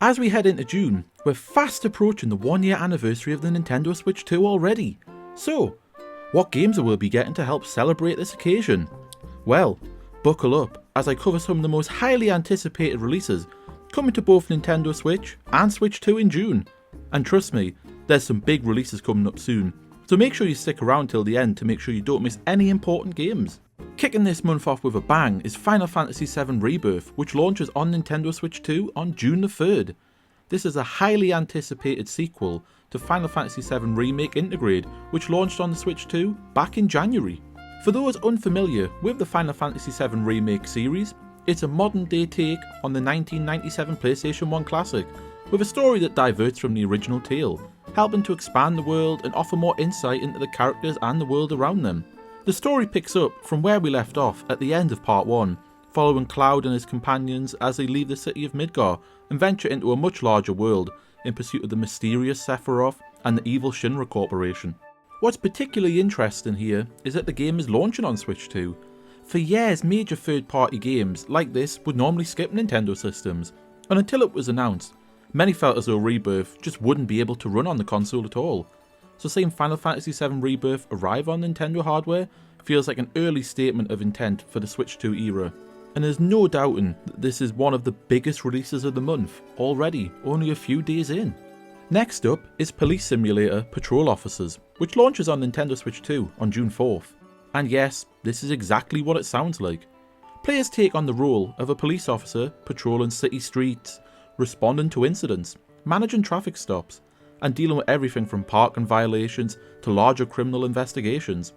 As we head into June, we're fast approaching the 1-year anniversary of the Nintendo Switch 2 already. So, what games will we be getting to help celebrate this occasion? Well, buckle up as I cover some of the most highly anticipated releases coming to both Nintendo Switch and Switch 2 in June. And trust me, there's some big releases coming up soon, so make sure you stick around till the end to make sure you don't miss any important games. Kicking this month off with a bang is Final Fantasy VII Rebirth, which launches on Nintendo Switch 2 on June the 3rd. This is a highly anticipated sequel to Final Fantasy VII Remake Intergrade, which launched on the Switch 2 back in January. For those unfamiliar with the Final Fantasy VII Remake series, it's a modern day take on the 1997 PlayStation 1 classic, with a story that diverts from the original tale, helping to expand the world and offer more insight into the characters and the world around them. The story picks up from where we left off at the end of Part 1, following Cloud and his companions as they leave the city of Midgar and venture into a much larger world in pursuit of the mysterious Sephiroth and the evil Shinra Corporation. What's particularly interesting here is that the game is launching on Switch 2. For years, major third-party games like this would normally skip Nintendo systems, and until it was announced, many felt as though Rebirth just wouldn't be able to run on the console at all. So seeing Final Fantasy VII Rebirth arrive on Nintendo hardware feels like an early statement of intent for the Switch 2 era. And there's no doubting that this is one of the biggest releases of the month, already only a few days in. Next up is Police Simulator Patrol Officers, which launches on Nintendo Switch 2 on June 4th. And yes, this is exactly what it sounds like. Players take on the role of a police officer patrolling city streets, responding to incidents, managing traffic stops, and dealing with everything from parking violations to larger criminal investigations.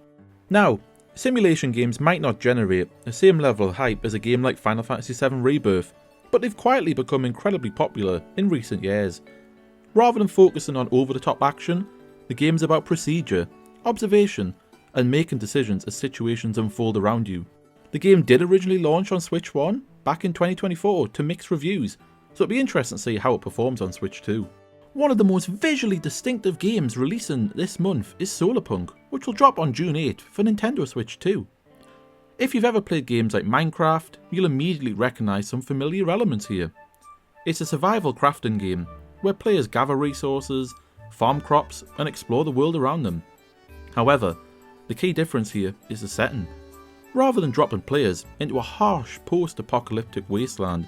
Now, simulation games might not generate the same level of hype as a game like Final Fantasy VII Rebirth, but they've quietly become incredibly popular in recent years. Rather than focusing on over-the-top action, the game's about procedure, observation, and making decisions as situations unfold around you. The game did originally launch on Switch 1 back in 2024 to mixed reviews, so it'll be interesting to see how it performs on Switch 2. One of the most visually distinctive games releasing this month is Solarpunk, which will drop on June 8th for Nintendo Switch 2. If you've ever played games like Minecraft, you'll immediately recognise some familiar elements here. It's a survival crafting game, where players gather resources, farm crops, and explore the world around them. However, the key difference here is the setting. Rather than dropping players into a harsh post-apocalyptic wasteland,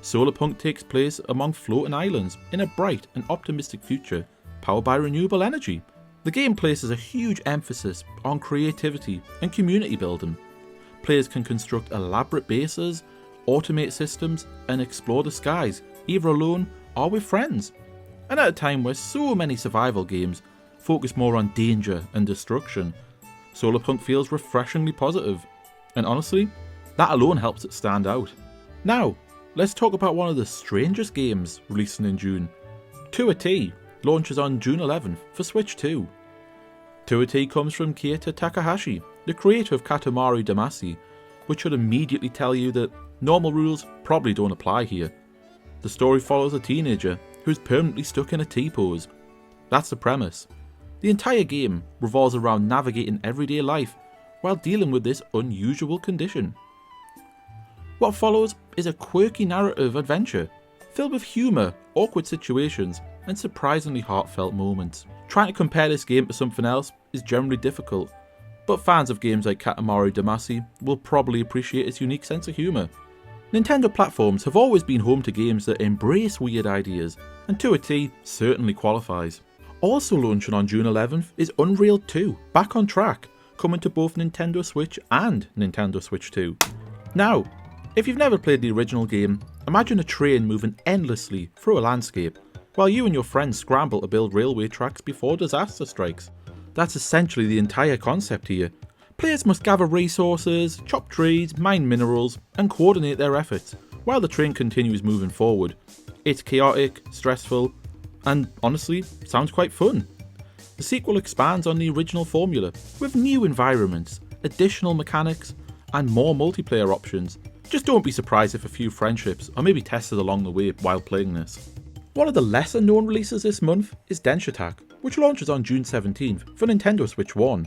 Solarpunk takes place among floating islands in a bright and optimistic future powered by renewable energy. The game places a huge emphasis on creativity and community building. Players can construct elaborate bases, automate systems, and explore the skies, either alone or with friends. And at a time where so many survival games focus more on danger and destruction, Solarpunk feels refreshingly positive, and honestly, that alone helps it stand out. Now, let's talk about one of the strangest games releasing in June. Tuati launches on June 11th for Switch 2. Tuati comes from Keita Takahashi, the creator of Katamari Damacy, which should immediately tell you that normal rules probably don't apply here. The story follows a teenager who's permanently stuck in a T-pose. That's the premise. The entire game revolves around navigating everyday life while dealing with this unusual condition. What follows is a quirky narrative adventure, filled with humour, awkward situations, and surprisingly heartfelt moments. Trying to compare this game to something else is generally difficult, but fans of games like Katamari Damacy will probably appreciate its unique sense of humour. Nintendo platforms have always been home to games that embrace weird ideas, and Tuati certainly qualifies. Also launching on June 11th is Unreal 2, Back on Track, coming to both Nintendo Switch and Nintendo Switch 2. Now, if you've never played the original game, imagine a train moving endlessly through a landscape, while you and your friends scramble to build railway tracks before disaster strikes. That's essentially the entire concept here. Players must gather resources, chop trees, mine minerals, and coordinate their efforts, while the train continues moving forward. It's chaotic, stressful, and honestly, sounds quite fun. The sequel expands on the original formula, with new environments, additional mechanics, and more multiplayer options. Just don't be surprised if a few friendships are maybe tested along the way while playing this. One of the lesser known releases this month is Denshi Attack, which launches on June 17th for Nintendo Switch 1.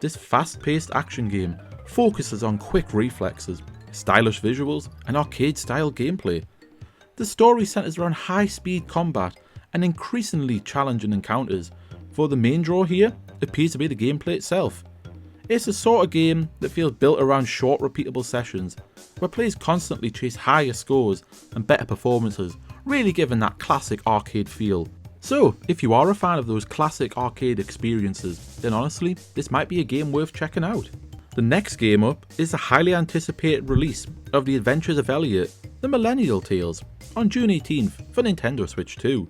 This fast-paced action game focuses on quick reflexes, stylish visuals, and arcade-style gameplay. The story centres around high-speed combat and increasingly challenging encounters, though the main draw here appears to be the gameplay itself. It's the sort of game that feels built around short repeatable sessions, where players constantly chase higher scores and better performances, really giving that classic arcade feel. So, if you are a fan of those classic arcade experiences, then honestly, this might be a game worth checking out. The next game up is the highly anticipated release of the Adventures of Elliot, the Millennial Tales, on June 18th for Nintendo Switch 2.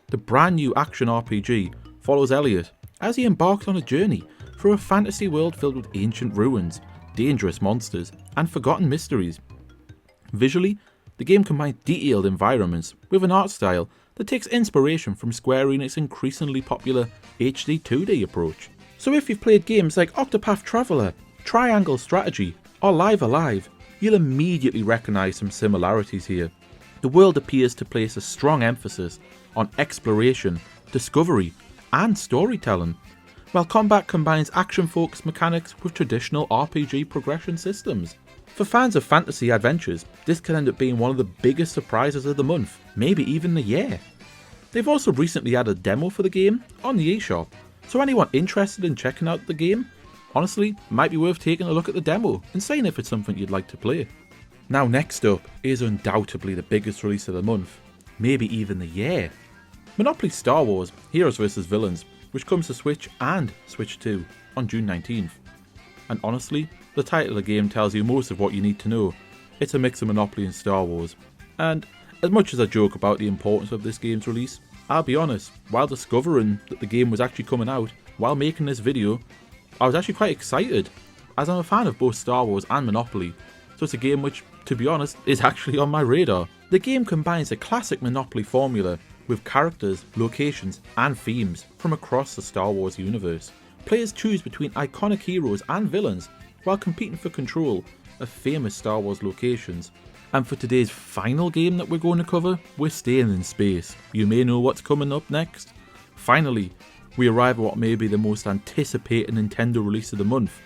The brand new action RPG follows Elliot as he embarks on a journey through a fantasy world filled with ancient ruins, dangerous monsters, and forgotten mysteries. Visually, the game combines detailed environments with an art style that takes inspiration from Square Enix's increasingly popular HD 2D approach. So if you've played games like Octopath Traveler, Triangle Strategy, or Live Alive, you'll immediately recognise some similarities here. The world appears to place a strong emphasis on exploration, discovery, and storytelling, while combat combines action-focused mechanics with traditional RPG progression systems. For fans of fantasy adventures, this could end up being one of the biggest surprises of the month, maybe even the year. They've also recently added a demo for the game on the eShop, so anyone interested in checking out the game, honestly, might be worth taking a look at the demo and seeing if it's something you'd like to play. Now next up is undoubtedly the biggest release of the month, maybe even the year. Monopoly Star Wars Heroes vs Villains, which comes to Switch and Switch 2 on June 19th. And honestly, the title of the game tells you most of what you need to know. It's a mix of Monopoly and Star Wars. And as much as I joke about the importance of this game's release, I'll be honest, while discovering that the game was actually coming out while making this video, I was actually quite excited, as I'm a fan of both Star Wars and Monopoly, so it's a game which, to be honest, is actually on my radar. The game combines the classic Monopoly formula with characters, locations, and themes from across the Star Wars universe. Players choose between iconic heroes and villains while competing for control of famous Star Wars locations. And for today's final game that we're going to cover, we're staying in space. You may know what's coming up next. Finally, we arrive at what may be the most anticipated Nintendo release of the month.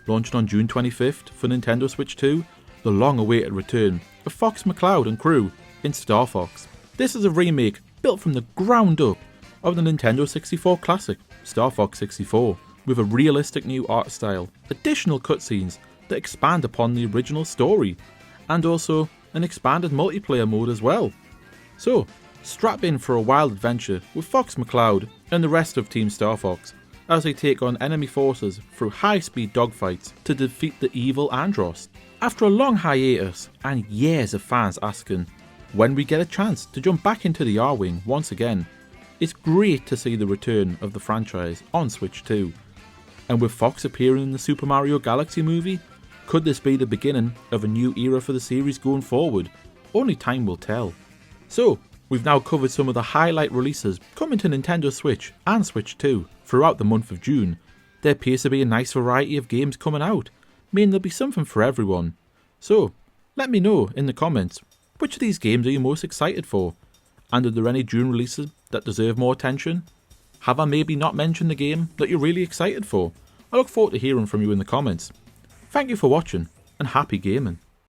Launched on June 25th for Nintendo Switch 2, the long-awaited return of Fox McCloud and crew in Star Fox. This is a remake built from the ground up of the Nintendo 64 classic, Star Fox 64, with a realistic new art style, additional cutscenes that expand upon the original story, and also an expanded multiplayer mode as well. So, strap in for a wild adventure with Fox McCloud and the rest of Team Star Fox as they take on enemy forces through high-speed dogfights to defeat the evil Andross. After a long hiatus and years of fans asking when we get a chance to jump back into the R-Wing once again, it's great to see the return of the franchise on Switch 2. And with Fox appearing in the Super Mario Galaxy movie, could this be the beginning of a new era for the series going forward? Only time will tell. So, we've now covered some of the highlight releases coming to Nintendo Switch and Switch 2 throughout the month of June. There appears to be a nice variety of games coming out, meaning there'll be something for everyone. So, let me know in the comments, which of these games are you most excited for? And are there any June releases that deserve more attention? Have I maybe not mentioned the game that you're really excited for? I look forward to hearing from you in the comments. Thank you for watching, and happy gaming.